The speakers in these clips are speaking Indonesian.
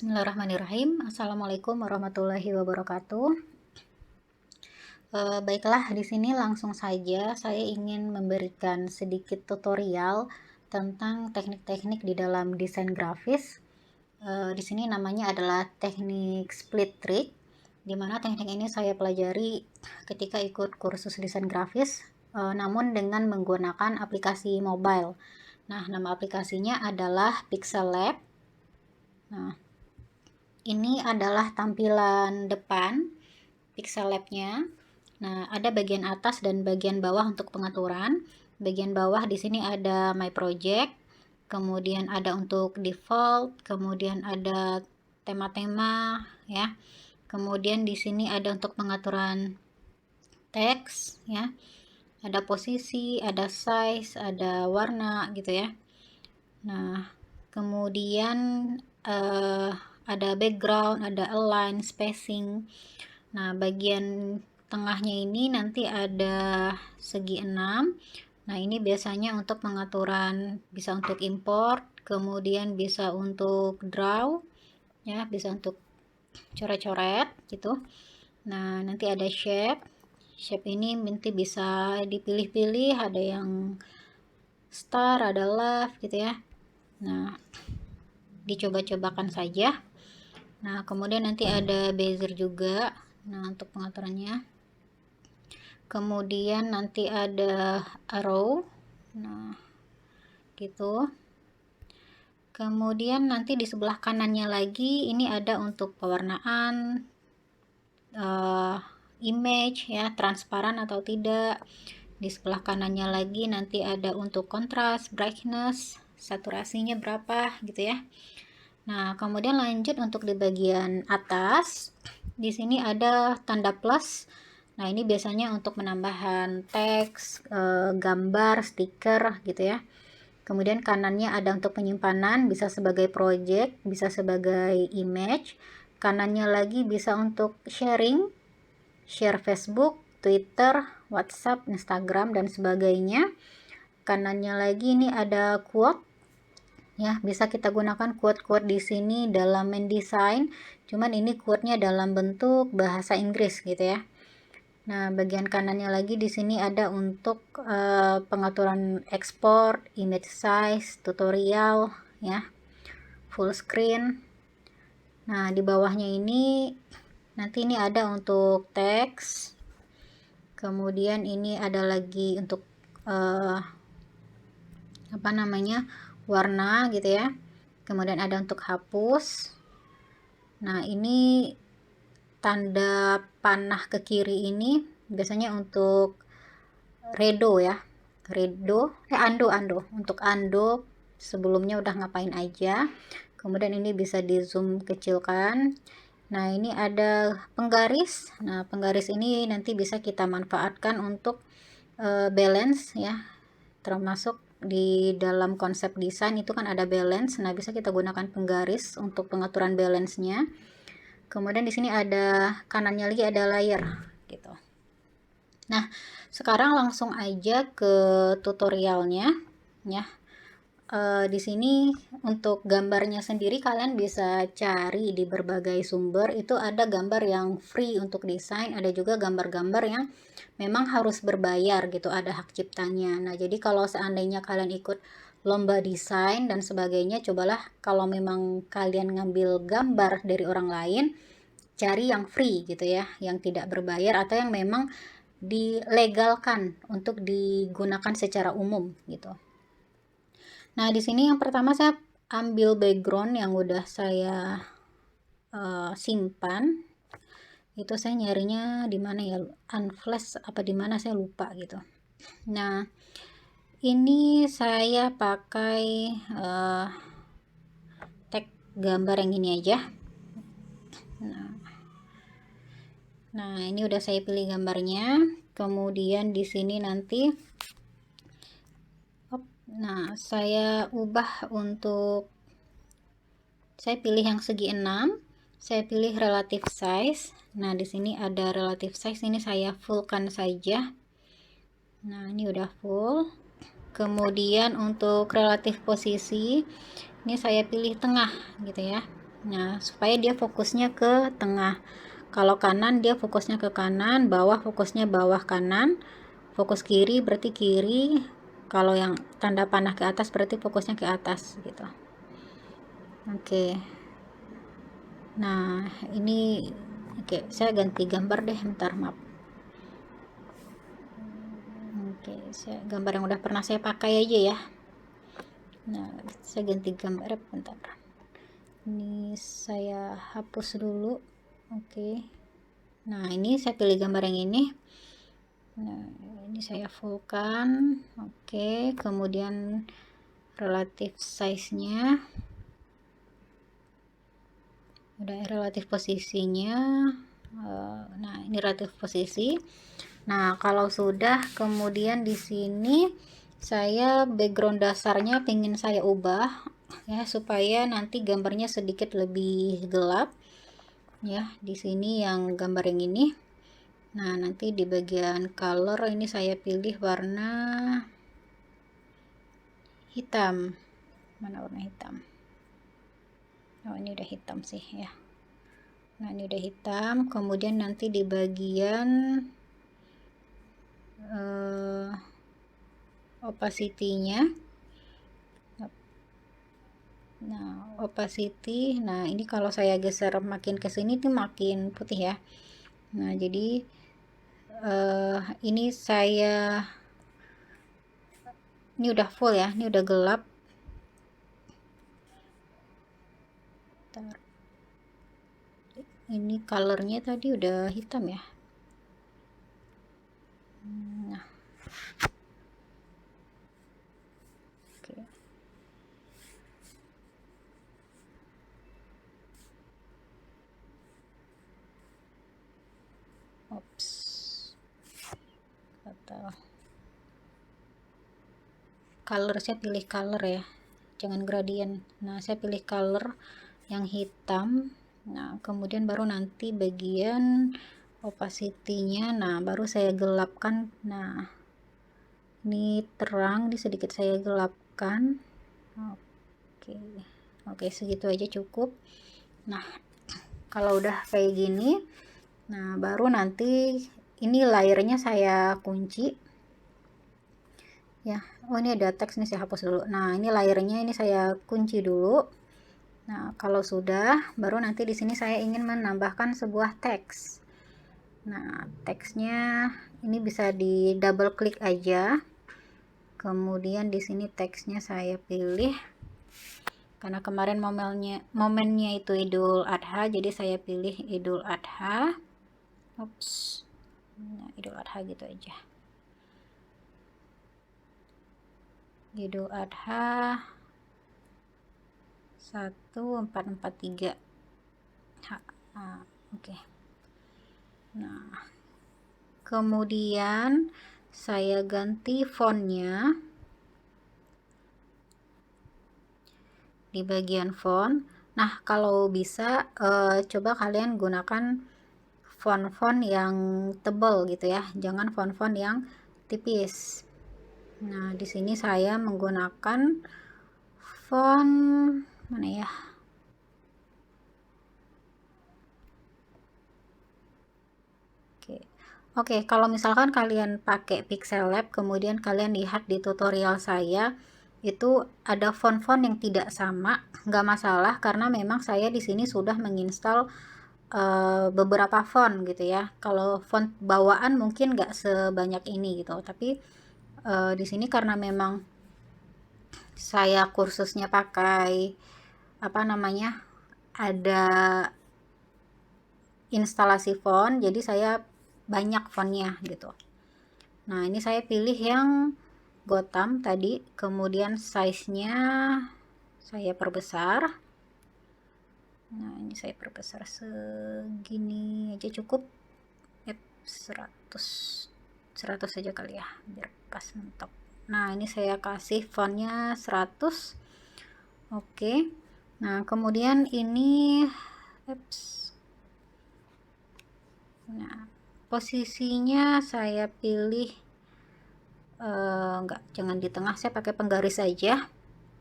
Bismillahirrahmanirrahim. Assalamualaikum warahmatullahi wabarakatuh. Baiklah, di sini langsung saja saya ingin memberikan sedikit tutorial tentang teknik-teknik di dalam desain grafis. Di sini namanya adalah teknik split trick, di mana teknik ini saya pelajari ketika ikut kursus desain grafis, namun dengan menggunakan aplikasi mobile. Nah, nama aplikasinya adalah Pixel Lab. Nah, ini adalah tampilan depan Pixel Lab-nya. Nah, ada bagian atas dan bagian bawah untuk pengaturan. Bagian bawah di sini ada My Project, kemudian ada untuk default, kemudian ada tema-tema ya. Kemudian di sini ada untuk pengaturan teks ya. Ada posisi, ada size, ada warna gitu ya. Nah, kemudian ada background, ada align, spacing. Nah, bagian tengahnya ini nanti ada segi 6. Nah, ini biasanya untuk pengaturan, bisa untuk import, kemudian bisa untuk draw ya, bisa untuk coret-coret gitu. Nah, nanti ada shape. Shape ini nanti bisa dipilih-pilih, ada yang star, ada love gitu ya. Nah, dicoba-cobakan saja. Nah, kemudian nanti ada bezier juga. Nah, untuk pengaturannya. Kemudian nanti ada arrow. Nah, gitu. Kemudian nanti di sebelah kanannya lagi ini ada untuk pewarnaan, image ya, transparan atau tidak. Di sebelah kanannya lagi nanti ada untuk kontras, brightness, saturasinya berapa gitu ya. Nah, kemudian lanjut untuk di bagian atas. Di sini ada tanda plus. Nah, ini biasanya untuk menambahkan teks, gambar, stiker gitu ya. Kemudian kanannya ada untuk penyimpanan, bisa sebagai project, bisa sebagai image. Kanannya lagi bisa untuk sharing, share Facebook, Twitter, WhatsApp, Instagram, dan sebagainya. Kanannya lagi ini ada quote. Ya, bisa kita gunakan quote-quote di sini dalam mendesain, cuman ini quote-nya dalam bentuk bahasa Inggris gitu ya. Nah, bagian kanannya lagi di sini ada untuk pengaturan ekspor, image size, tutorial ya, full screen. Nah, di bawahnya ini nanti ini ada untuk teks. Kemudian ini ada lagi untuk apa namanya, warna gitu ya. Kemudian ada untuk hapus. Nah, ini tanda panah ke kiri ini biasanya untuk redo ya, undo untuk undo sebelumnya udah ngapain aja. Kemudian ini bisa di zoom kecilkan. Nah, ini ada penggaris. Nah, penggaris ini nanti bisa kita manfaatkan untuk balance ya, termasuk di dalam konsep desain itu kan ada balance. Nah, bisa kita gunakan penggaris untuk pengaturan balance-nya. Kemudian di sini ada kanannya lagi ada layer gitu. Nah, sekarang langsung aja ke tutorialnya ya. Di sini untuk gambarnya sendiri kalian bisa cari di berbagai sumber. Itu ada gambar yang free untuk desain, ada juga gambar-gambar yang memang harus berbayar gitu, ada hak ciptanya. Nah, jadi kalau seandainya kalian ikut lomba desain dan sebagainya, cobalah kalau memang kalian ngambil gambar dari orang lain, cari yang free gitu ya, yang tidak berbayar atau yang memang dilegalkan untuk digunakan secara umum gitu. Nah, di sini yang pertama saya ambil background yang udah saya simpan. Itu saya nyarinya di mana ya? Unflash apa di mana saya lupa gitu. Nah, ini saya pakai tag gambar yang ini aja. Nah, ini udah saya pilih gambarnya. Kemudian di sini nanti saya ubah untuk, saya pilih yang segi 6, saya pilih relative size. Nah, di sini ada relative size, ini saya fullkan saja. Nah, ini udah full. Kemudian untuk relative posisi, ini saya pilih tengah gitu ya. Nah, supaya dia fokusnya ke tengah. Kalau kanan dia fokusnya ke kanan, bawah fokusnya bawah kanan, fokus kiri berarti kiri. Kalau yang tanda panah ke atas berarti fokusnya ke atas gitu. Oke. Nah, ini oke, saya ganti gambar deh, bentar, maaf. Oke, saya gambar yang udah pernah saya pakai aja ya. Nah, saya ganti gambar bentar. Ini saya hapus dulu. Oke. Nah, ini saya pilih gambar yang ini. Nah, ini saya fullkan. Oke, kemudian relatif size-nya. Udah relatif posisinya. Nah, ini relatif posisi. Nah, kalau sudah, kemudian di sini saya background dasarnya pengen saya ubah ya, supaya nanti gambarnya sedikit lebih gelap ya. Di sini yang gambar yang ini. Nah, nanti di bagian color ini saya pilih warna hitam. Mana warna hitam? Oh, ini udah hitam sih ya. Nah, ini udah hitam. Kemudian nanti di bagian opacity-nya. Nah, opacity. Nah, ini kalau saya geser makin ke sini tuh makin putih ya. Nah, jadi ini saya ini udah full ya. Ini udah gelap. Bentar. Ini colornya tadi udah hitam ya. Nah, oke. Ops, atau color, saya pilih color ya, jangan gradient. Nah, saya pilih color yang hitam. Nah, kemudian baru nanti bagian opacity-nya, nah baru saya gelapkan. Nah, ini terang, di sedikit saya gelapkan. Oke, segitu aja cukup. Nah, kalau udah kayak gini, nah baru nanti ini layernya saya kunci ya. Oh, ini ada teks nih, saya hapus dulu. Nah, ini layernya ini saya kunci dulu. Nah, kalau sudah, baru nanti di sini saya ingin menambahkan sebuah teks. Nah, teksnya ini bisa di double klik aja. Kemudian di sini teksnya saya pilih. Karena kemarin momennya itu Idul Adha, jadi saya pilih Idul Adha. Ups. Nah, Idul Adha gitu aja. Idul Adha 1443. Oke. Nah, kemudian saya ganti fontnya. Di bagian font. Nah, kalau bisa coba kalian gunakan font-font yang tebal gitu ya, jangan font-font yang tipis. Nah, di sini saya menggunakan font mana ya? Oke, kalau misalkan kalian pakai Pixel Lab, kemudian kalian lihat di tutorial saya, itu ada font-font yang tidak sama, nggak masalah karena memang saya di sini sudah menginstal beberapa font gitu ya. Kalau font bawaan mungkin nggak sebanyak ini gitu, tapi di sini karena memang saya kursusnya pakai apa namanya, ada instalasi font, jadi saya banyak fontnya gitu. Nah, ini saya pilih yang Gotham tadi, kemudian size-nya saya perbesar. Nah, ini saya perbesar segini aja cukup. 100 saja kali ya, biar pas mentok. Nah, ini saya kasih fontnya 100. Oke. Nah, kemudian ini nah, posisinya saya pilih enggak, jangan di tengah, saya pakai penggaris saja.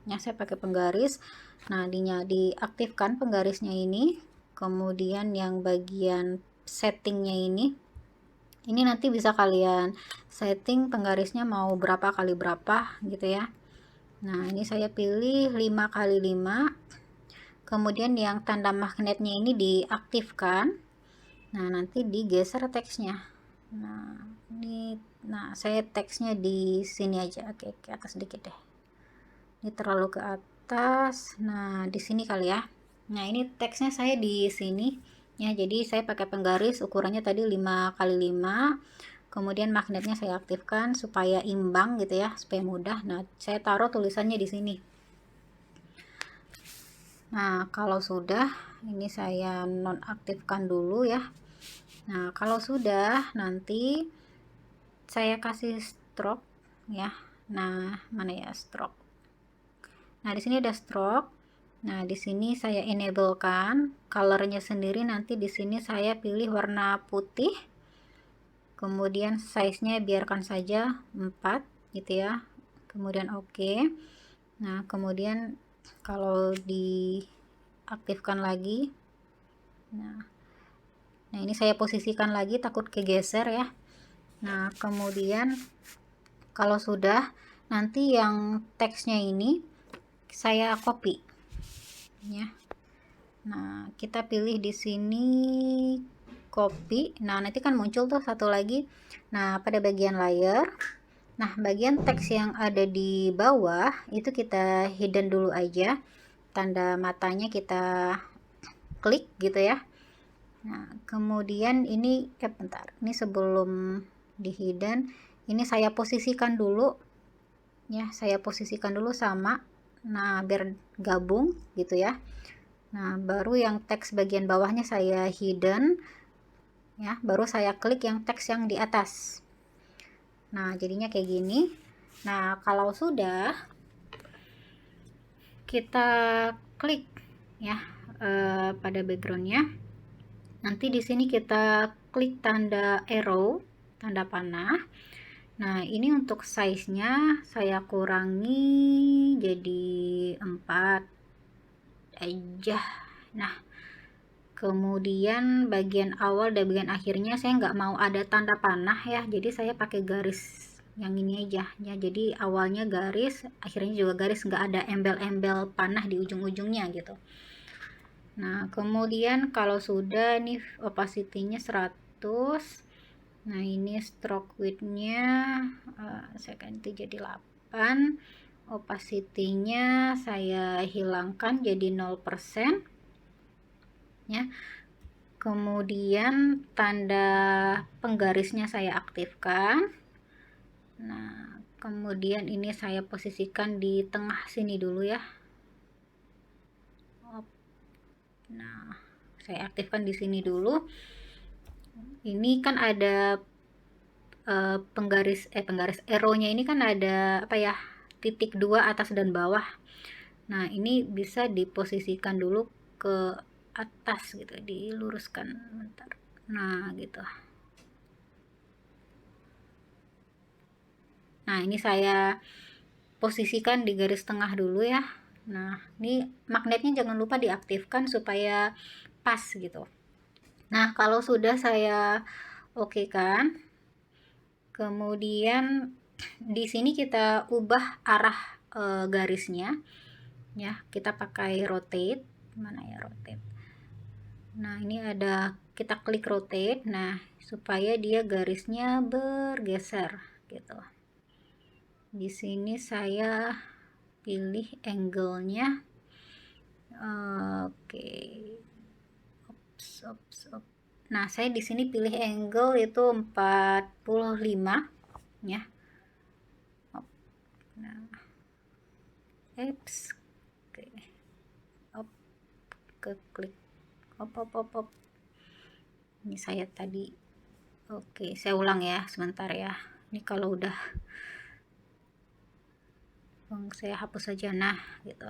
Ya, saya pakai penggaris. Nah, diaktifkan penggarisnya ini. Kemudian yang bagian settingnya ini nanti bisa kalian setting penggarisnya mau berapa kali berapa gitu ya. Nah, ini saya pilih 5 kali 5. Kemudian yang tanda magnetnya ini diaktifkan. Nah, nanti digeser teksnya. Nah, saya teksnya di sini aja. Oke, ke atas sedikit deh. Ini terlalu ke atas. Nah, di sini kali ya. Nah, ini teksnya saya di sini ya. Jadi saya pakai penggaris, ukurannya tadi 5 kali 5. Kemudian magnetnya saya aktifkan supaya imbang gitu ya, supaya mudah. Nah, saya taruh tulisannya di sini. Nah, kalau sudah, ini saya nonaktifkan dulu ya. Nah, kalau sudah, nanti saya kasih stroke ya. Nah, mana ya stroke? Nah, di sini ada stroke. Nah, di sini saya enablekan colornya sendiri. Nanti di sini saya pilih warna putih. Kemudian size-nya biarkan saja 4 gitu ya. Kemudian oke. Nah, kemudian kalau diaktifkan lagi. Nah, ini saya posisikan lagi takut kegeser ya. Nah, kemudian kalau sudah, nanti yang teksnya ini saya copy ya. Nah, kita pilih di sini copy. Nah, nanti kan muncul tuh satu lagi. Nah, pada bagian layer. Nah, bagian teks yang ada di bawah itu kita hidden dulu aja. Tanda matanya kita klik gitu ya. Nah, kemudian ini bentar. Ini sebelum di hidden, ini saya posisikan dulu ya, saya posisikan dulu sama. Nah, biar gabung gitu ya. Nah, baru yang teks bagian bawahnya saya hidden ya, baru saya klik yang teks yang di atas. Nah, jadinya kayak gini. Nah, kalau sudah kita klik ya pada backgroundnya, nanti di sini kita klik tanda arrow, tanda panah. Nah, ini untuk size-nya saya kurangi jadi 4 aja. Nah, kemudian bagian awal dan bagian akhirnya saya nggak mau ada tanda panah ya, jadi saya pakai garis yang ini aja ya. Jadi awalnya garis, akhirnya juga garis, nggak ada embel-embel panah di ujung-ujungnya gitu. Nah, kemudian kalau sudah nih opacity-nya 100. Nah, ini stroke width-nya saya ganti jadi 8. Opacity-nya saya hilangkan jadi 0% ya. Kemudian tanda penggarisnya saya aktifkan. Nah, kemudian ini saya posisikan di tengah sini dulu ya. Nah, saya aktifkan di sini dulu. Ini kan ada penggaris arrow-nya ini kan ada apa ya, titik 2 atas dan bawah. Nah, ini bisa diposisikan dulu ke atas gitu, diluruskan bentar. Nah, gitu. Nah, ini saya posisikan di garis tengah dulu ya. Nah, ini magnetnya jangan lupa diaktifkan supaya pas gitu. Nah, kalau sudah saya oke kan, kemudian di sini kita ubah arah garisnya ya. Kita pakai rotate. Mana ya rotate? Nah, ini ada, kita klik rotate. Nah, supaya dia garisnya bergeser gitu. Di sini saya pilih angle-nya. Oke. Nah, saya di sini pilih angle itu 45 ya. Nah, oke. Ke klik. Ini saya tadi. Oke, saya ulang ya, sebentar ya. Ini kalau udah saya hapus saja. Nah, gitu.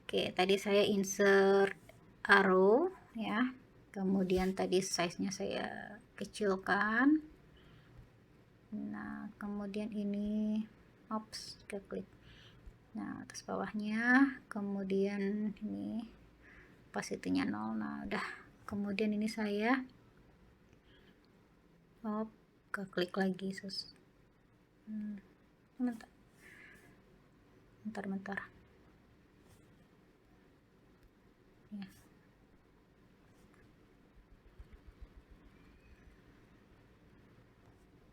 Oke, tadi saya insert arrow ya. Kemudian tadi size-nya saya kecilkan. Nah, kemudian ini ke klik. Nah, atas bawahnya, kemudian ini opacity-nya 0. Nah, udah. Kemudian ini saya klik lagi bentar. Ya.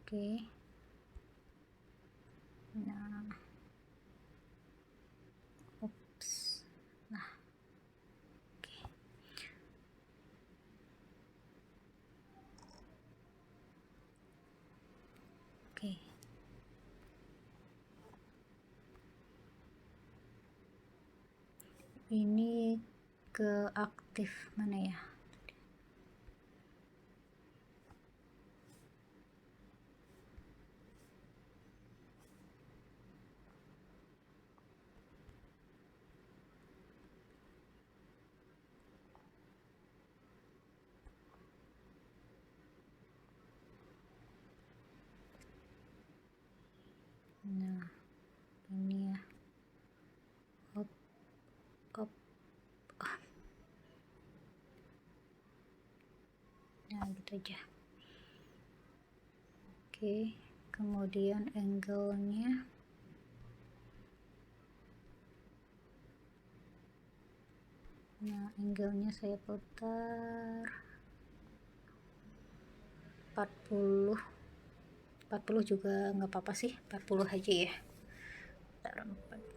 Oke. Nah, nah, oke. Oke. Ini ke aktif mana ya? Nah, ini ya. Nah, gitu aja. Oke, kemudian angle-nya saya putar 40 juga nggak apa-apa sih, 40 aja ya.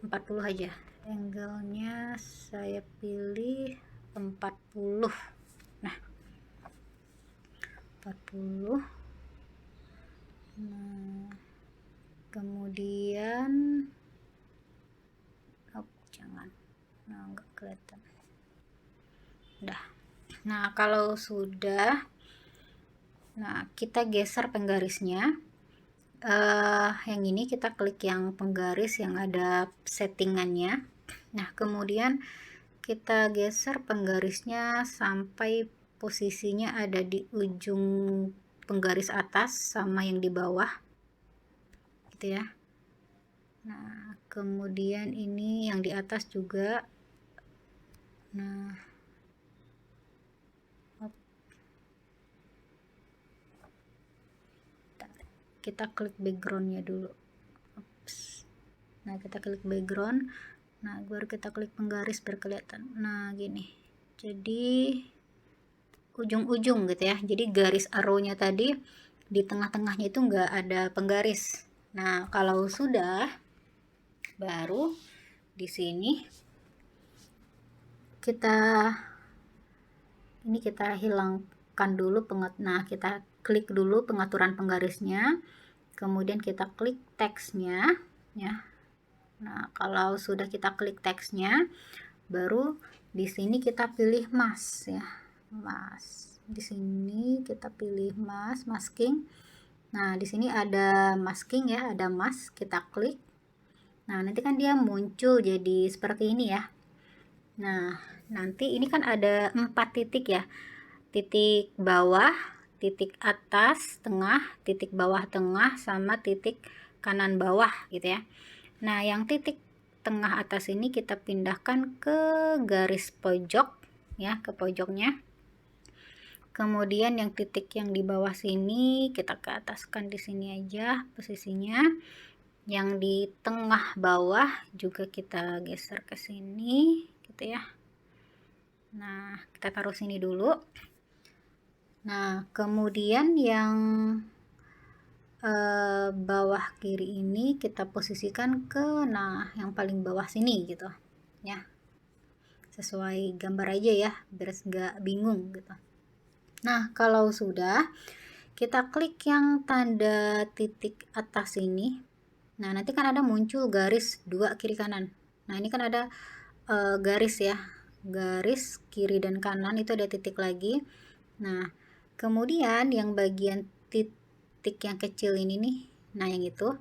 40 aja. Angle-nya saya pilih 40. Nah, 40. Nah, kemudian jangan. Nah, nggak kelihatan. Udah. Nah, kalau sudah, nah kita geser penggarisnya. Yang ini kita klik yang penggaris yang ada settingannya. Nah, kemudian kita geser penggarisnya sampai posisinya ada di ujung penggaris atas sama yang di bawah gitu ya. Nah, kemudian ini yang di atas juga. Nah, kita klik backgroundnya dulu. Nah, kita klik background. Nah, baru kita klik penggaris biar kelihatan. Nah, gini. Jadi ujung-ujung gitu ya. Jadi garis arrow-nya tadi di tengah-tengahnya itu nggak ada penggaris. Nah, kalau sudah, baru di sini kita hilangkan dulu nah, kita klik dulu pengaturan penggarisnya, kemudian kita klik teksnya ya. Nah, kalau sudah kita klik teksnya, baru di sini kita pilih mask ya. Mask. Di sini kita pilih masking. Nah, di sini ada masking ya, ada mask, kita klik. Nah, nanti kan dia muncul jadi seperti ini ya. Nah, nanti ini kan ada 4 titik ya. Titik bawah, titik atas, tengah, titik bawah tengah, sama titik kanan bawah gitu ya. Nah, yang titik tengah atas ini kita pindahkan ke garis pojok ya, ke pojoknya. Kemudian yang titik yang di bawah sini kita ke ataskan di sini aja posisinya. Yang di tengah bawah juga kita geser ke sini gitu ya. Nah, kita taruh sini dulu. Nah, kemudian yang bawah kiri ini kita posisikan ke yang paling bawah sini gitu ya, sesuai gambar aja ya biar gak bingung gitu. Nah, kalau sudah, kita klik yang tanda titik atas ini. Nah, nanti kan ada muncul garis 2 kiri kanan. Nah, ini kan ada garis ya, garis kiri dan kanan itu ada titik lagi. Nah, kemudian yang bagian titik yang kecil ini nih, nah yang itu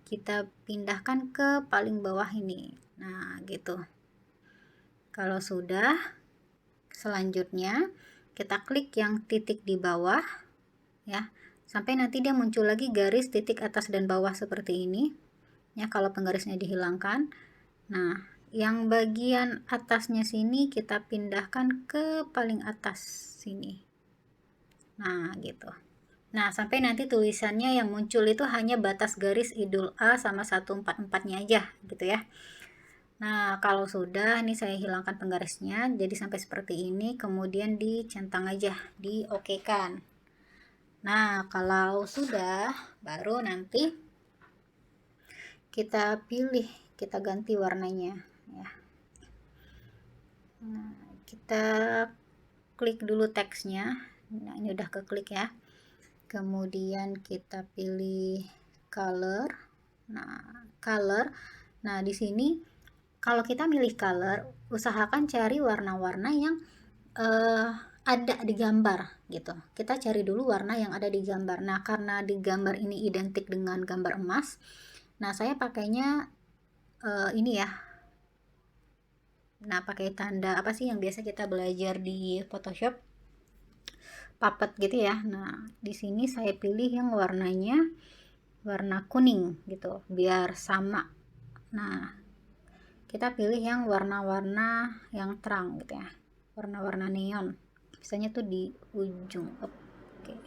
kita pindahkan ke paling bawah ini. Nah, gitu. Kalau sudah, selanjutnya kita klik yang titik di bawah ya, sampai nanti dia muncul lagi garis titik atas dan bawah seperti ini ya, kalau penggarisnya dihilangkan. Nah, yang bagian atasnya sini kita pindahkan ke paling atas sini. Nah, gitu. Nah, sampai nanti tulisannya yang muncul itu hanya batas garis idul A sama 144-nya aja, gitu ya. Nah, kalau sudah, ini saya hilangkan penggarisnya, jadi sampai seperti ini, kemudian dicentang aja, di oke-kan. Nah, kalau sudah, baru nanti kita pilih, kita ganti warnanya ya. Nah, kita klik dulu teksnya. Nah, ini udah keklik ya. Kemudian kita pilih color. Nah, color. Nah, di sini kalau kita milih color, usahakan cari warna-warna yang ada di gambar gitu. Kita cari dulu warna yang ada di gambar. Nah, karena di gambar ini identik dengan gambar emas, nah saya pakainya ini ya. Nah, pakai tanda apa sih yang biasa kita belajar di Photoshop? Puppet gitu ya. Nah, di sini saya pilih yang warnanya warna kuning gitu, biar sama. Nah, kita pilih yang warna-warna yang terang gitu ya. Warna-warna neon. Biasanya tuh di ujung. Oke.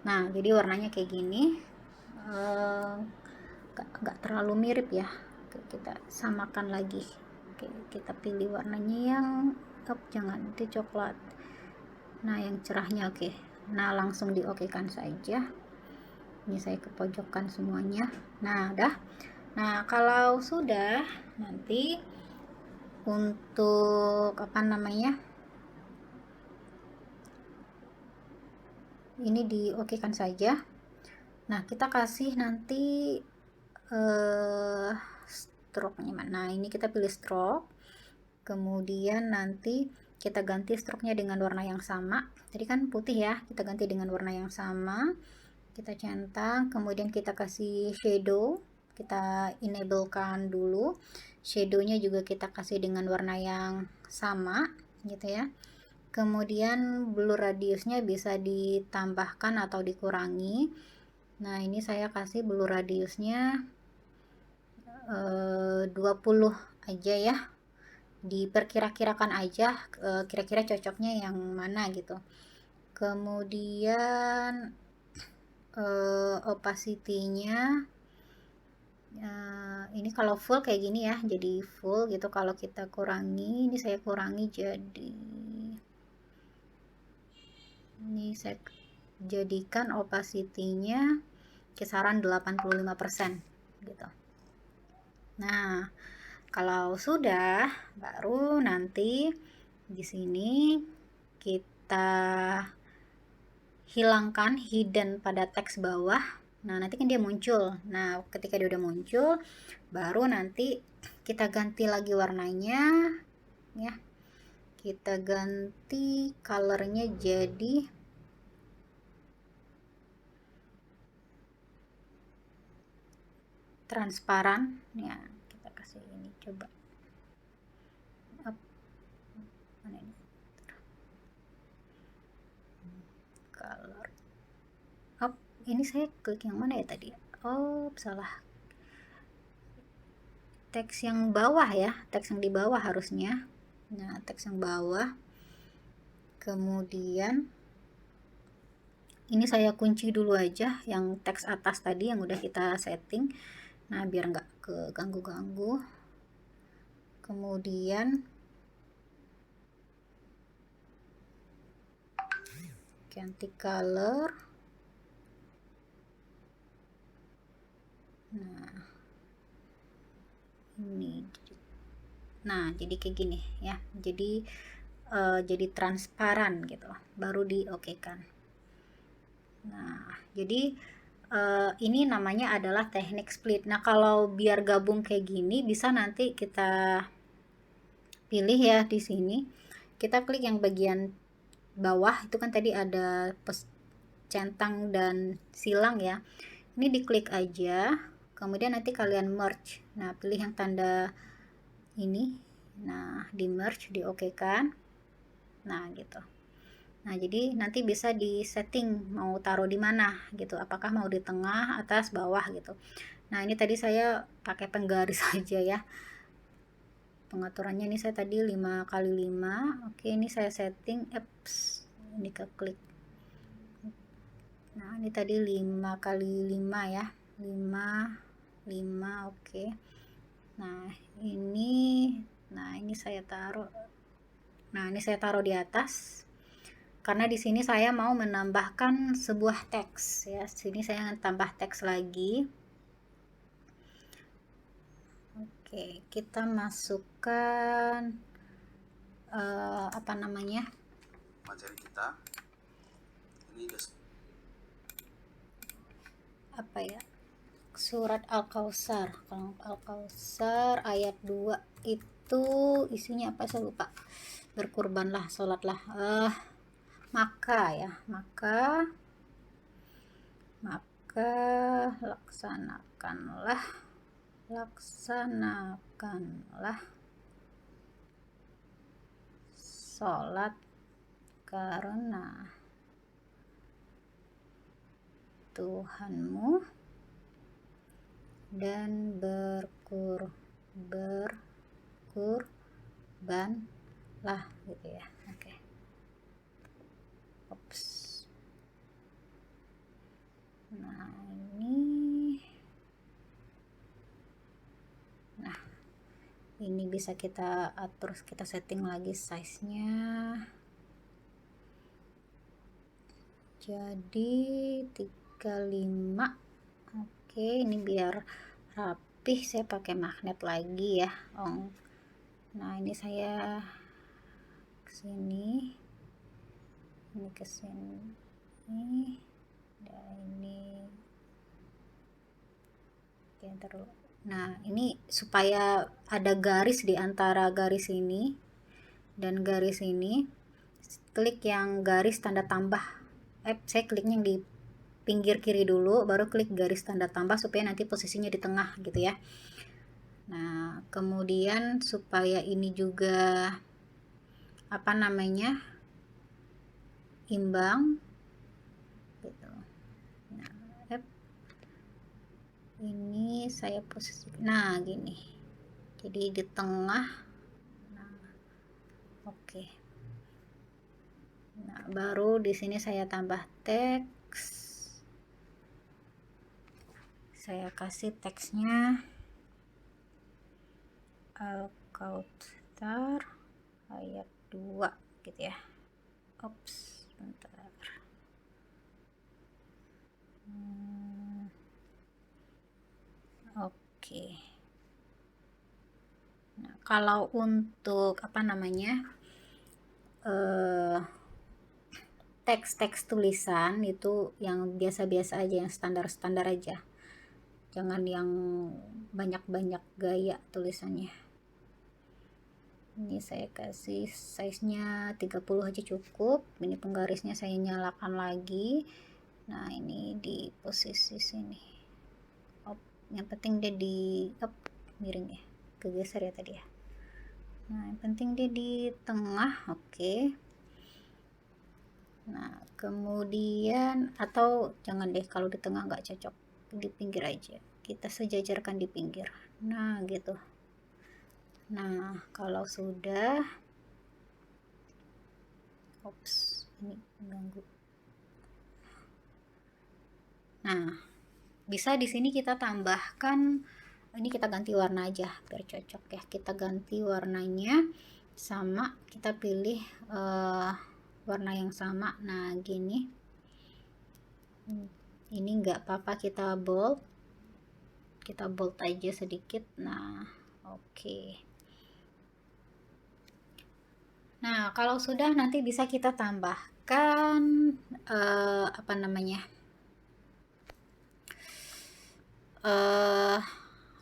Nah, jadi warnanya kayak gini. Nggak terlalu mirip ya. Oke, kita samakan lagi. Oke, kita pilih warnanya yang jangan itu coklat. Nah, yang cerahnya oke. Nah, langsung diokekan saja. Ini saya kepojokkan semuanya. Nah, udah. Nah, kalau sudah, nanti untuk apa namanya? Ini diokekan saja. Nah, kita kasih nanti stroke-nya mana. Nah, ini kita pilih stroke. Kemudian nanti kita ganti stroke-nya dengan warna yang sama. Tadi kan putih ya, kita ganti dengan warna yang sama. Kita centang, kemudian kita kasih shadow. Kita enablekan dulu. Shadow-nya juga kita kasih dengan warna yang sama, gitu ya. Kemudian blur radiusnya bisa ditambahkan atau dikurangi. Nah, ini saya kasih blur radiusnya 20 aja ya. Diperkira-kirakan aja kira-kira cocoknya yang mana gitu. Kemudian opacity-nya ini kalau full kayak gini ya, jadi full gitu. Kalau kita kurangi, ini saya kurangi jadi ini saya jadikan opacity-nya kisaran 85% gitu. Nah, kalau sudah, baru nanti di sini kita hilangkan hidden pada teks bawah. Nah, nanti kan dia muncul. Nah, ketika dia udah muncul, baru nanti kita ganti lagi warnanya ya. Kita ganti colornya jadi transparan ya. Kita kasih ini coba. Mana ini? Color. Ini saya klik yang mana ya tadi? Salah. Teks yang bawah ya, teks yang di bawah harusnya. Nah, teks yang bawah. Kemudian ini saya kunci dulu aja yang teks atas tadi yang udah kita setting. Nah, biar nggak keganggu-ganggu. Kemudian ganti color. Nah, ini. Nah, jadi kayak gini ya. Jadi transparan gitu. Baru diokekan. Nah, jadi ini namanya adalah teknik split. Nah, kalau biar gabung kayak gini, bisa nanti kita pilih ya di sini. Kita klik yang bagian bawah, itu kan tadi ada centang dan silang ya. Ini diklik aja, kemudian nanti kalian merge. Nah, pilih yang tanda ini. Nah, di merge, di oke kan. Nah, gitu. Nah, jadi nanti bisa di setting mau taruh di mana gitu. Apakah mau di tengah, atas, bawah gitu. Nah, ini tadi saya pakai penggaris saja ya. Pengaturannya ini saya tadi 5x5. Oke, ini saya setting apps. Ini ke klik. Nah, ini tadi 5x5 ya. 5 oke. Nah, ini saya taruh. Nah, ini saya taruh di atas. Karena di sini saya mau menambahkan sebuah teks ya. Sini saya tambah teks lagi. Oke, kita masukkan apa namanya? Materi kita. Ini apa ya? Surat Al-Kautsar. Kalau Al-Kautsar ayat 2 itu isinya apa saya lupa. Berkurbanlah, sholatlah. Maka laksanakanlah sholat karena Tuhanmu dan berkurbanlah gitu ya. Oke. Ops. Nah, ini bisa kita atur, kita setting lagi size-nya. Jadi 35. Oke, ini biar rapih saya pakai magnet lagi ya. Nah, ini saya kesini, ini kesini, dan ini terus. Nah, ini supaya ada garis di antara garis ini dan garis ini, klik yang garis tanda tambah. Saya kliknya yang di pinggir kiri dulu, baru klik garis tanda tambah supaya nanti posisinya di tengah gitu ya. Nah, kemudian supaya ini juga apa namanya, imbang gitu. Nah, ini saya posisi, nah gini, jadi di tengah. Nah, oke. Nah, baru di sini saya tambah teks. Saya kasih teksnya Al-Kautsar ayat 2 gitu ya. Ops, bentar. Oke. Nah, kalau untuk apa namanya, teks-teks tulisan itu yang biasa-biasa aja, yang standar-standar aja. Jangan yang banyak-banyak gaya tulisannya. Ini saya kasih size-nya 30 aja cukup. Ini penggarisnya saya nyalakan lagi. Nah, ini di posisi sini. Yang penting dia di miring ya. Kegeser ya tadi ya. Nah, yang penting dia di tengah. Oke. Nah, kemudian atau jangan deh, kalau di tengah nggak cocok, di pinggir aja. Kita sejajarkan di pinggir. Nah, gitu. Nah, kalau sudah, ops, ini mengganggu. Nah, bisa di sini kita tambahkan, ini kita ganti warna aja biar cocok ya. Kita ganti warnanya sama, kita pilih warna yang sama. Nah, gini. Ini nggak apa-apa, kita bold aja sedikit. Nah, oke. Nah, kalau sudah nanti bisa kita tambahkan apa namanya,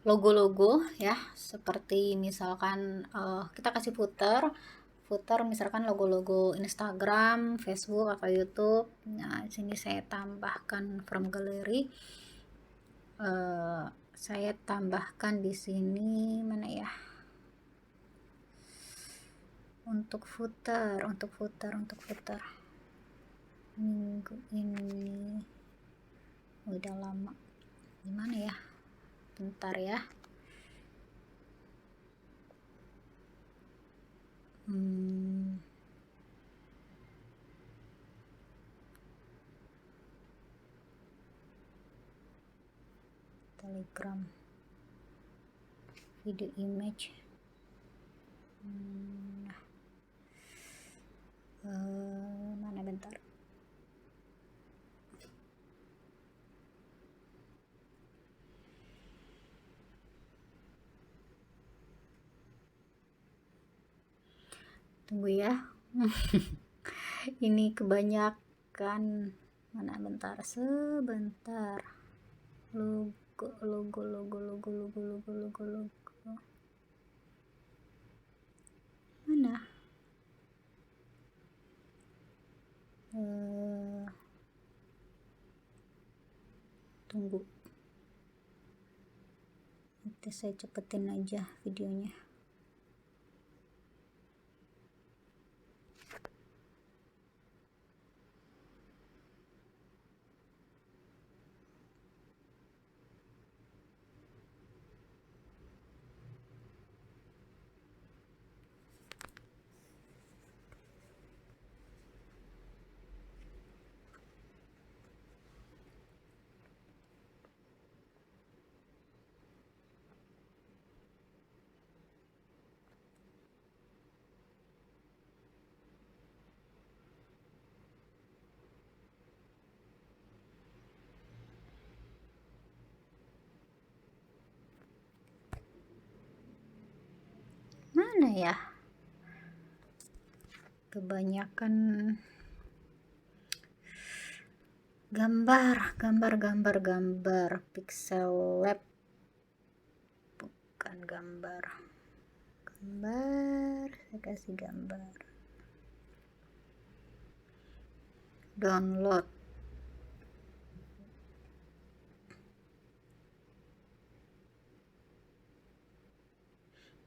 logo-logo ya, seperti misalkan kita kasih footer misalkan logo-logo Instagram, Facebook atau YouTube. Nah, di sini saya tambahkan from gallery. Saya tambahkan di sini mana ya, untuk footer minggu ini udah lama, gimana ya, bentar ya. Telegram video image. Mana bentar. Tunggu ya. Ini kebanyakan. Mana bentar, sebentar. Logo. Mana? Tunggu. Nanti saya cepetin aja videonya. Mana ya? Kebanyakan gambar pixel lab, bukan gambar, saya kasih gambar. Download.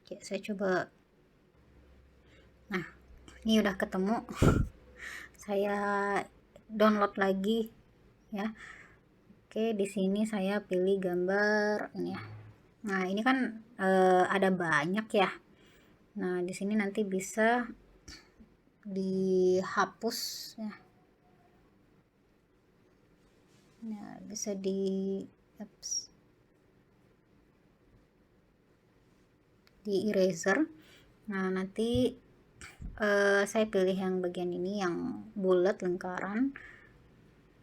Oke, saya coba. Nah, ini udah ketemu. Saya download lagi ya. Oke, di sini saya pilih gambar ini ya. Nah, ini kan ada banyak ya. Nah, di sini nanti bisa dihapus ya. Nah, bisa di eraser. Nah, nanti saya pilih yang bagian ini yang bulat lingkaran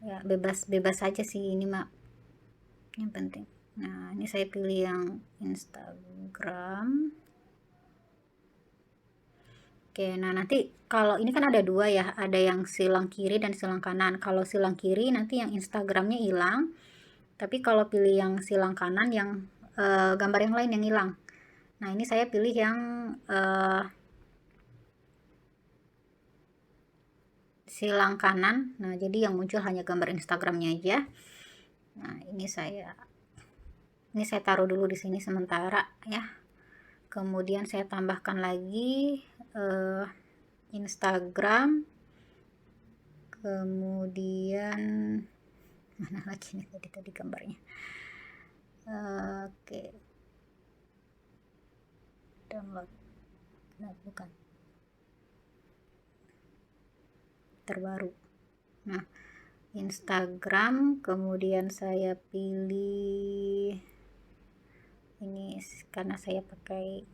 ya, bebas aja sih ini mak, yang penting. Nah, ini saya pilih yang Instagram. Oke, nah nanti kalau ini kan ada dua ya, ada yang silang kiri dan silang kanan. Kalau silang kiri nanti yang Instagramnya hilang, tapi kalau pilih yang silang kanan yang gambar yang lain yang hilang. Nah, ini saya pilih yang silang kanan. Nah, jadi yang muncul hanya gambar Instagramnya aja. Nah, ini saya taruh dulu di sini sementara ya. Kemudian saya tambahkan lagi Instagram. Kemudian mana lagi nih tadi gambarnya. Oke. Download. Nah, bukan. Terbaru. Nah, Instagram, kemudian saya pilih ini karena saya pakai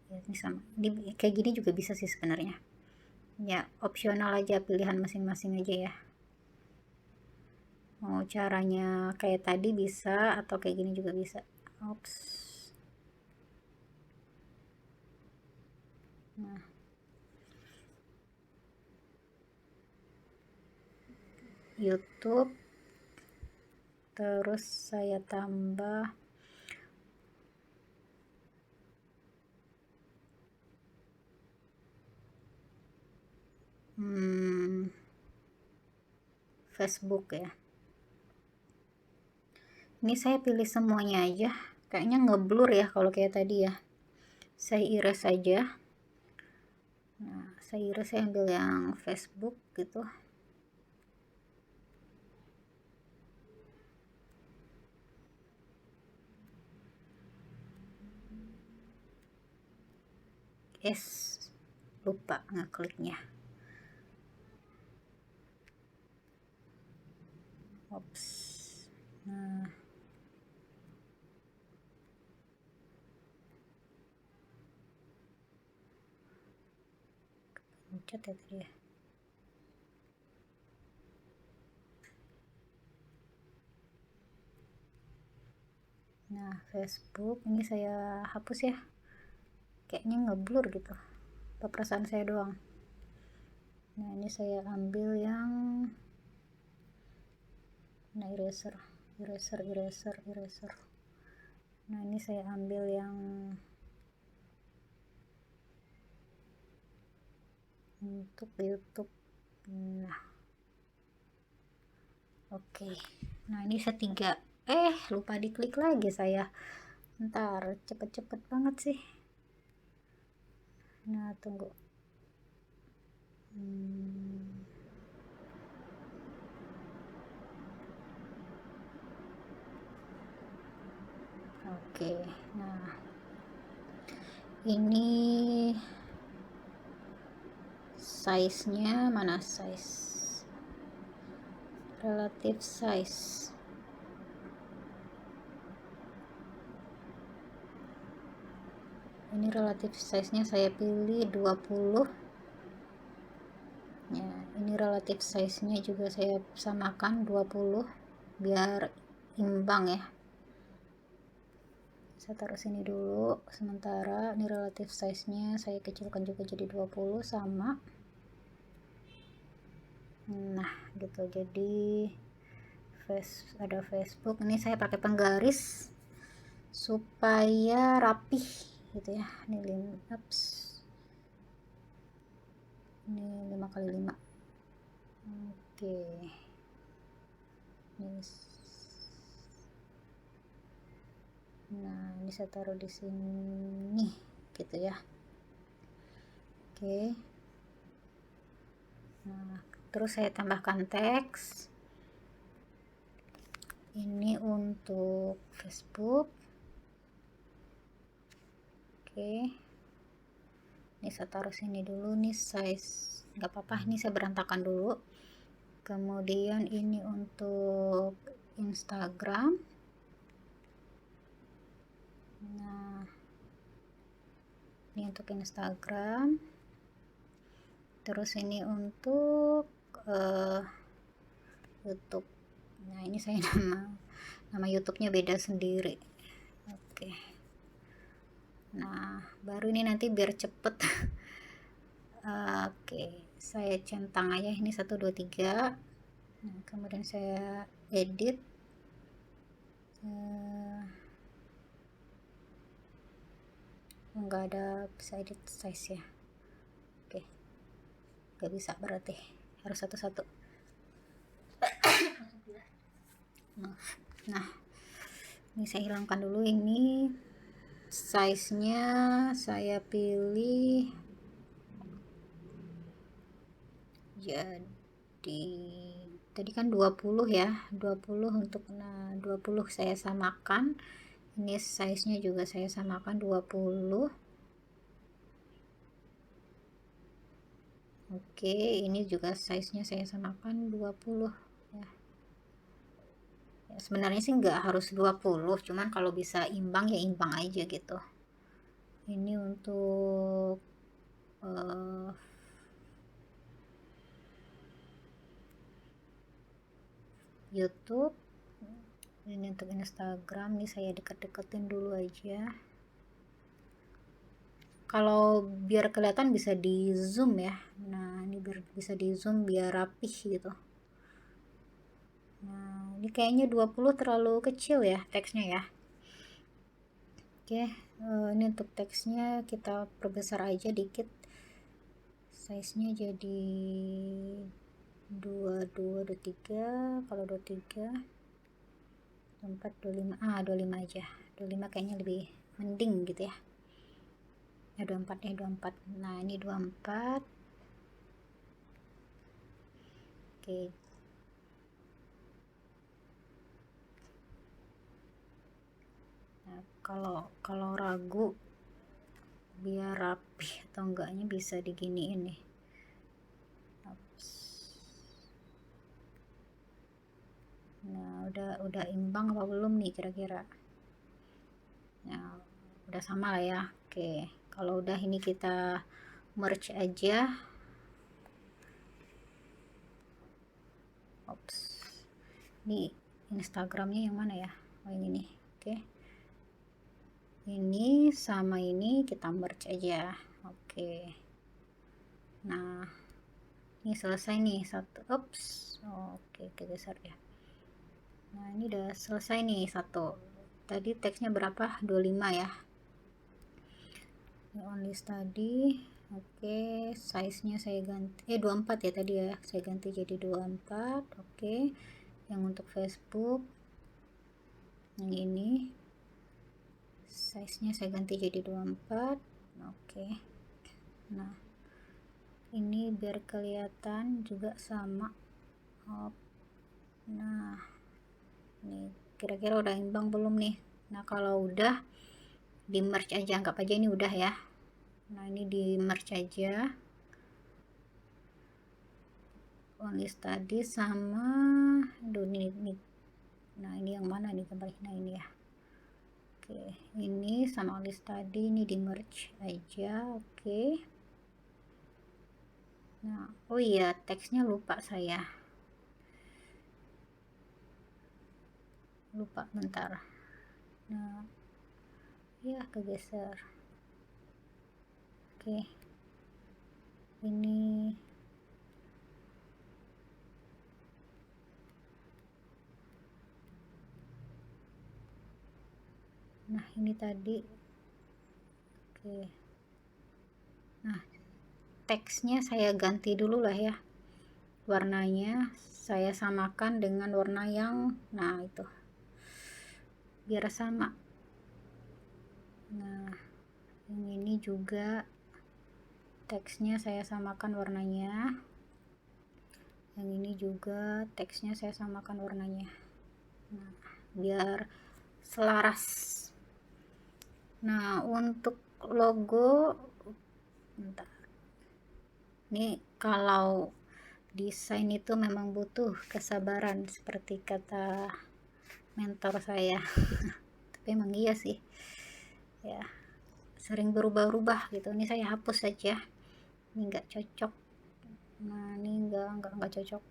ya, ini sama. Kayak gini juga bisa sih sebenarnya. Ya, opsional aja, pilihan masing-masing aja ya. Mau caranya kayak tadi bisa atau kayak gini juga bisa. Nah, YouTube, terus saya tambah Facebook ya. Ini saya pilih semuanya aja, kayaknya ngeblur ya kalau kayak tadi ya. Saya erase saja. Nah, saya ambil yang Facebook gitu. lupa ngekliknya. Ops. Nah, pencet ya tadi ya. Nah, Facebook ini saya hapus ya, kayaknya ngeblur gitu, apa perasaan saya doang. Nah, ini saya ambil yang eraser. Nah, ini saya ambil yang untuk YouTube. Nah, oke. Nah, ini setiga. Lupa diklik lagi saya. Ntar cepet-cepet banget sih. Nah, tunggu. Oke. Nah, ini size-nya mana? Size relative size. Ini relative size-nya saya pilih 20. Ya, ini relative size-nya juga saya samakan 20 biar imbang ya. Saya taruh sini dulu sementara. Ini relative size-nya saya kecilkan juga jadi 20 sama. Nah, gitu. Jadi ada Facebook. Ini saya pakai penggaris supaya rapih gitu ya. Ini 5 kali 5. Oke. Nah, ini saya taruh di sini gitu ya. Oke. Nah, terus saya tambahkan teks. Ini untuk Facebook. Oke. Ini saya taruh sini dulu nih size. Nggak apa-apa, ini saya berantakan dulu. Kemudian ini untuk Instagram. Nah, ini untuk Instagram. Terus ini untuk YouTube. Nah, ini saya nama YouTube-nya beda sendiri. Oke. Nah, baru ini nanti biar cepet. Oke, saya centang aja ini 1 2 3. Nah, kemudian saya edit. Enggak ada bisa edit size ya. Oke. Enggak bisa berarti. Harus satu-satu. Nah, ini saya hilangkan dulu ini. Size-nya saya pilih jadi tadi kan 20 ya. 20 untuk 20 saya samakan. Ini size-nya juga saya samakan 20. Oke, ini juga size-nya saya samakan 20 ya. Sebenarnya sih nggak harus 20, cuman kalau bisa imbang ya imbang aja gitu. Ini untuk YouTube. Ini untuk Instagram. Ini saya deket-deketin dulu aja. Kalau biar kelihatan bisa di zoom ya. Nah, ini biar bisa di zoom biar rapih gitu. Nah, ini kayaknya 20 terlalu kecil ya teksnya ya. Oke, ini untuk teksnya kita perbesar aja dikit. Size-nya jadi 23. Kalau 23 24 25 25 aja. 25 kayaknya lebih mending gitu ya. 24. Nah, ini 24. Oke. Nah, kalau ragu biar rapi atau enggaknya bisa diginiin nih. Nah, udah imbang apa belum nih kira-kira? Nah, udah sama lah ya. Oke, kalau udah ini kita merge aja. Ops, ini Instagramnya yang mana ya? Oh, ini nih. Oke, ini sama ini kita merge aja. Oke, nah ini selesai nih satu. Ops, oke, geser ya. Nah, ini udah selesai nih satu. Tadi teksnya berapa? 25 ya. Only study. Oke, size-nya saya ganti 24 ya tadi ya. Saya ganti jadi 24. Oke. Yang untuk Facebook yang ini size-nya saya ganti jadi 24. Oke. Nah, ini biar kelihatan juga sama. Nah, ini kira-kira udah imbang belum nih? Nah, kalau udah di merge aja, anggap aja ini udah ya. Nah, ini di merge aja. Only study sama ini. Nah, ini yang mana nih kembali? Nah, ini ya. Oke, ini sama only study ini di merge aja. Oke. Nah, oh iya, teksnya lupa saya. Lupa bentar. Nah, ya kegeser. Oke. Ini nah, ini tadi. Oke. Nah, teksnya saya ganti dulu lah ya. Warnanya saya samakan dengan warna yang nah itu. Biar sama. Nah, yang ini juga teksnya saya samakan warnanya. Yang ini juga teksnya saya samakan warnanya. Nah, biar selaras. Nah, untuk logo bentar. Ini kalau desain itu memang butuh kesabaran seperti kata mentor saya. Tapi emang iya sih. Ya, sering berubah-ubah gitu. Ini saya hapus saja. Ini enggak cocok. Nah, ini enggak cocok.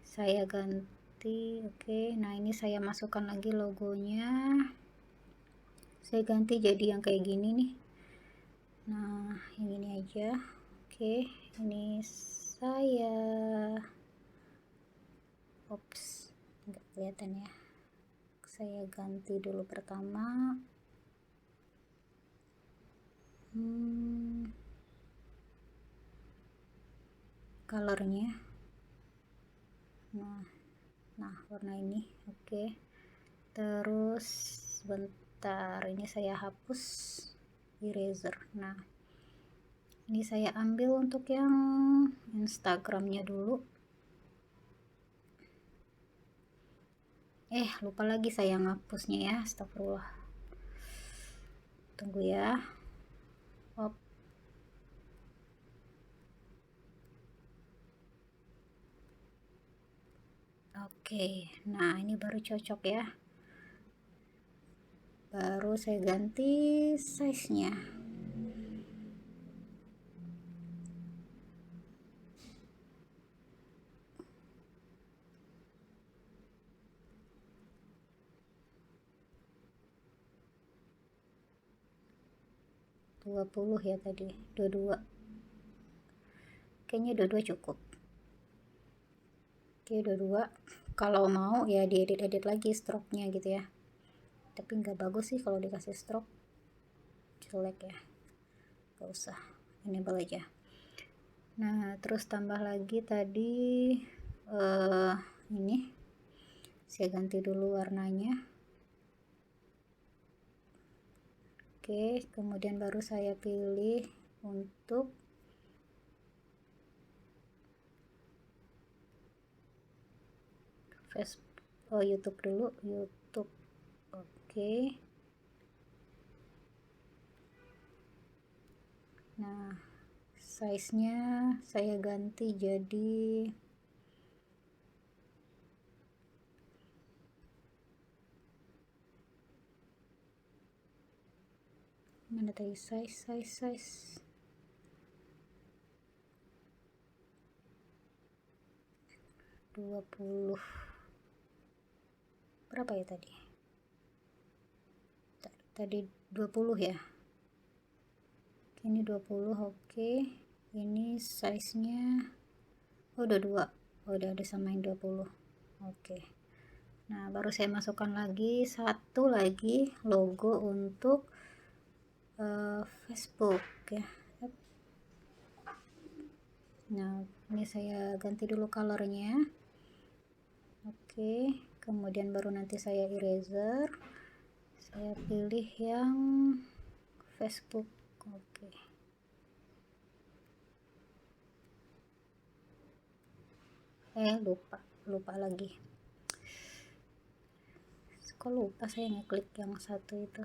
Saya ganti. Oke. Nah, ini saya masukkan lagi logonya. Saya ganti jadi yang kayak gini nih. Nah, yang ini aja. Oke, ini saya ops, nggak kelihatan ya. Saya ganti dulu pertama. Colornya. Nah, warna ini. Oke. Terus bentar, ini saya hapus eraser. Nah, ini saya ambil untuk yang Instagramnya dulu. Lupa lagi saya ngapusnya ya. Astagfirullah. Tunggu ya. Oke, nah ini baru cocok ya. Baru saya ganti size-nya. $20 ya tadi, 22. Kayaknya 22 cukup. Oke, 22. Kalau mau ya diedit-edit lagi stroke-nya gitu ya. Tapi nggak bagus sih kalau dikasih stroke. Jelek ya. Gak usah. Enable aja. Nah, terus tambah lagi tadi ini. Saya ganti dulu warnanya. Oke, kemudian baru saya pilih untuk Facebook, YouTube dulu, YouTube. Oke. Nah, size-nya saya ganti jadi mana tadi size 20 berapa ya tadi 20 ya. Ini 20. Oke, ini size-nya udah 2. Udah disamain 20. Oke, nah baru saya masukkan lagi satu lagi logo untuk Facebook ya. Nah, ini saya ganti dulu colornya. Oke, kemudian baru nanti saya eraser. Saya pilih yang Facebook. Oke. Lupa lagi. Kok lupa saya ngeklik yang satu itu.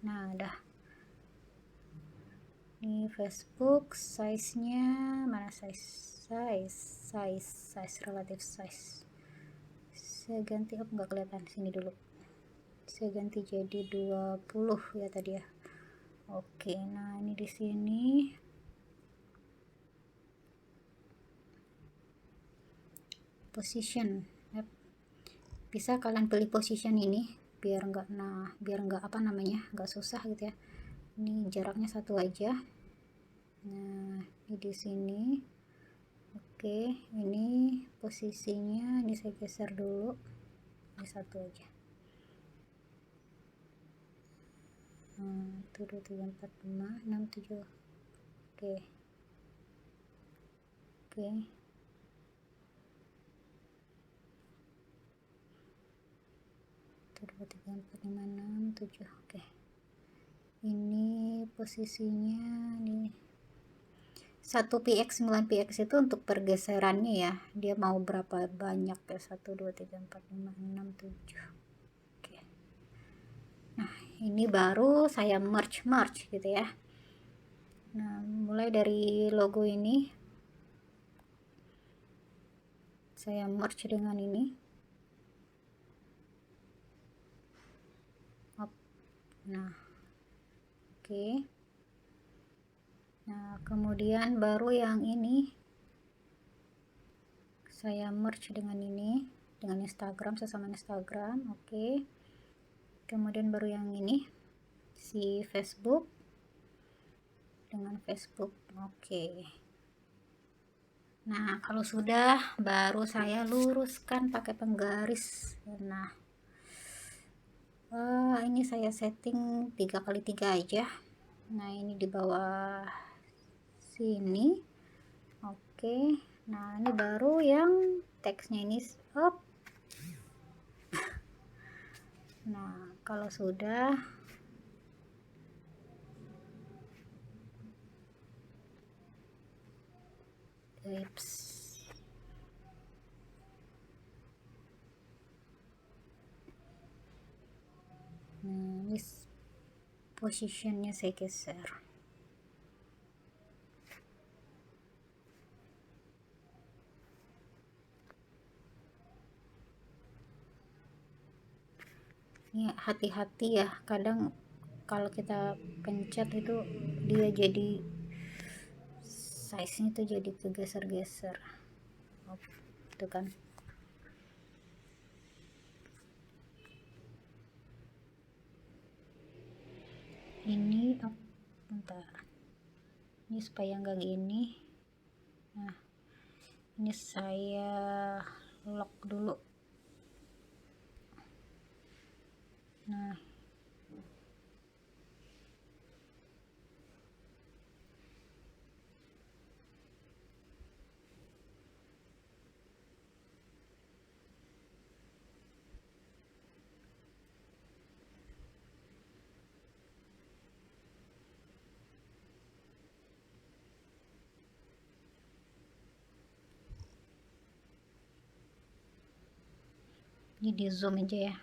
Nah, udah. Ini Facebook, size-nya mana size relative size. Saya ganti nggak kelihatan sini dulu. Saya ganti jadi 20 ya tadi ya. Oke, nah ini di sini position. Bisa kalian pilih position ini biar nggak nggak susah gitu ya. Ini jaraknya satu aja. Nah, ini di sini. Oke, ini posisinya ini saya geser dulu. Ini satu aja. 1 2 3 4 5 6 7. Oke. 2 3 4 5 6 7. Oke, ini posisinya nih 1px 9px itu untuk pergeserannya ya, dia mau berapa banyak ya, 1 2 3 4 5 6 7. Oke, nah ini baru saya merge gitu ya. Nah, mulai dari logo ini saya merge dengan ini. Nah, oke. Nah, kemudian baru yang ini saya merge dengan ini, dengan Instagram, sesama Instagram. Oke. Kemudian baru yang ini si Facebook dengan Facebook. Oke. Nah, kalau sudah baru saya luruskan pakai penggaris. Nah, ini saya setting 3x3 aja. Nah, ini di bawah sini. Oke, nah ini baru yang teksnya ini up. Nah, kalau sudah nah, ini posisinya saya geser. Ini hati-hati ya, kadang kalau kita pencet itu dia jadi size-nya itu jadi kegeser-geser. Itu kan. Ini bentar. Ini supaya nggak gini. Nah, ini saya lock dulu. Nah, ini di zoom aja ya.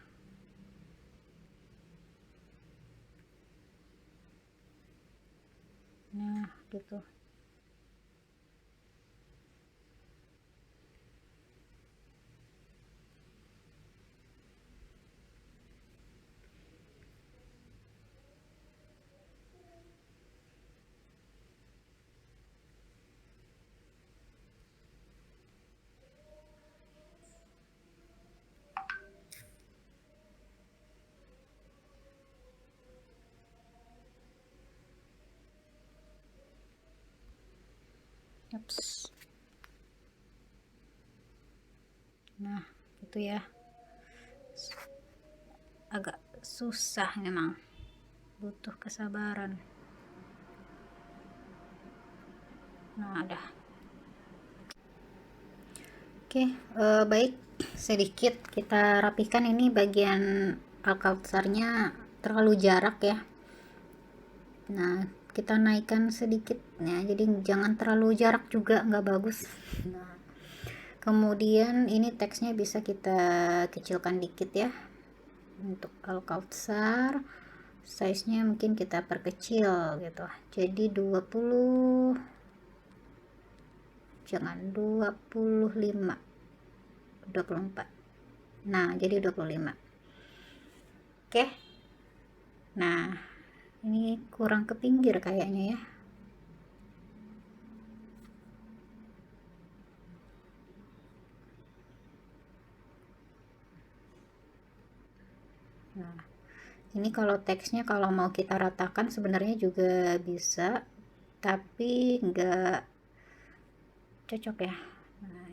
gitu. Ups. Nah gitu ya, agak susah memang, butuh kesabaran. Nah ada. Oke, baik, sedikit kita rapikan. Ini bagian alkaltsarnya terlalu jarak ya. Nah kita naikkan sedikit ya, jadi jangan terlalu jarak juga, nggak bagus. Nah, kemudian ini teksnya bisa kita kecilkan dikit ya. Untuk alkaltsar size nya mungkin kita perkecil gitu, jadi 20, jangan 25, 24. Nah jadi 25. Oke, nah ini kurang ke pinggir kayaknya ya. Nah ini kalau teksnya kalau mau kita ratakan sebenarnya juga bisa, tapi enggak cocok ya. Nah,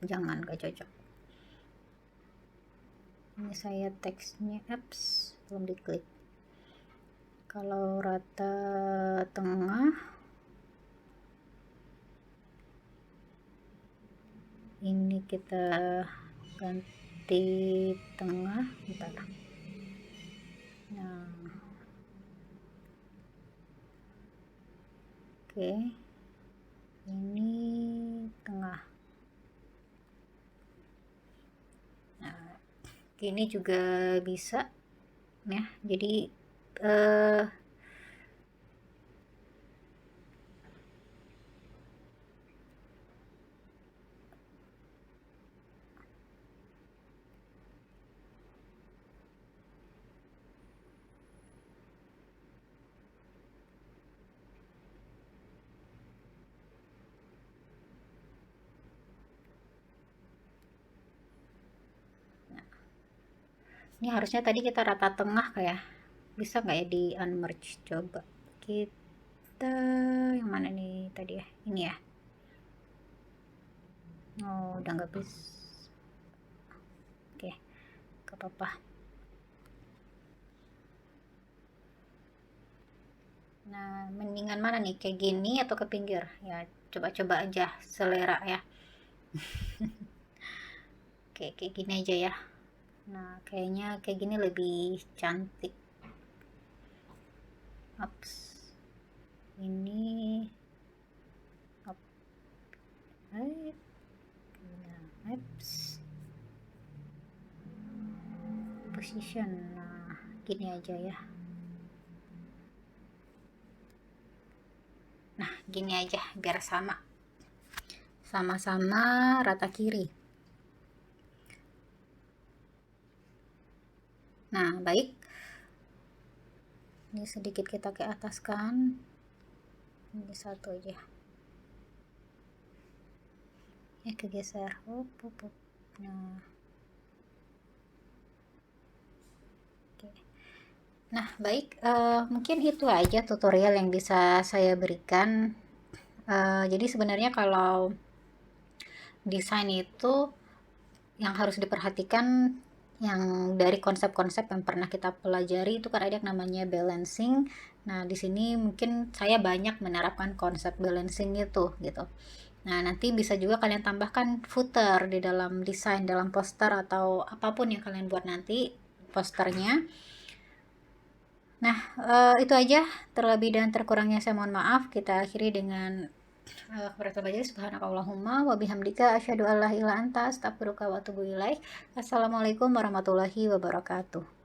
jangan, enggak cocok. Ini saya teksnya apps belum diklik. Kalau rata tengah ini kita ganti tengah, bentar. Nah oke, ini tengah. Nah ini juga bisa ya, jadi ini harusnya tadi kita rata tengah, kayak bisa nggak ya di unmerge. Coba kita yang mana nih tadi ya, ini ya. Oh udah nggak bisa. Oke, gak apa-apa. Nah mendingan mana nih, kayak gini atau ke pinggir ya, coba-coba aja selera ya. Oke, kayak gini aja ya. Nah kayaknya kayak gini lebih cantik. Ups, ini up. Nah, ups, position. Nah gini aja ya. Nah gini aja biar sama-sama rata kiri. Nah baik, ini sedikit kita ke ataskan, ini satu aja kegeser. Nah oke. Nah baik, mungkin itu aja tutorial yang bisa saya berikan. Jadi sebenarnya kalau desain itu yang harus diperhatikan, yang dari konsep-konsep yang pernah kita pelajari itu kan ada yang namanya balancing. Nah di sini mungkin saya banyak menerapkan konsep balancing itu gitu. Nah nanti bisa juga kalian tambahkan footer di dalam desain, dalam poster atau apapun yang kalian buat nanti posternya. Nah itu aja, terlebih dan terkurangnya saya mohon maaf. Kita akhiri dengan subhanakallahumma wa bihamdika asyhadu an la ilaha illa anta astaghfiruka wa atubu ilaik. Assalamualaikum warahmatullahi wabarakatuh.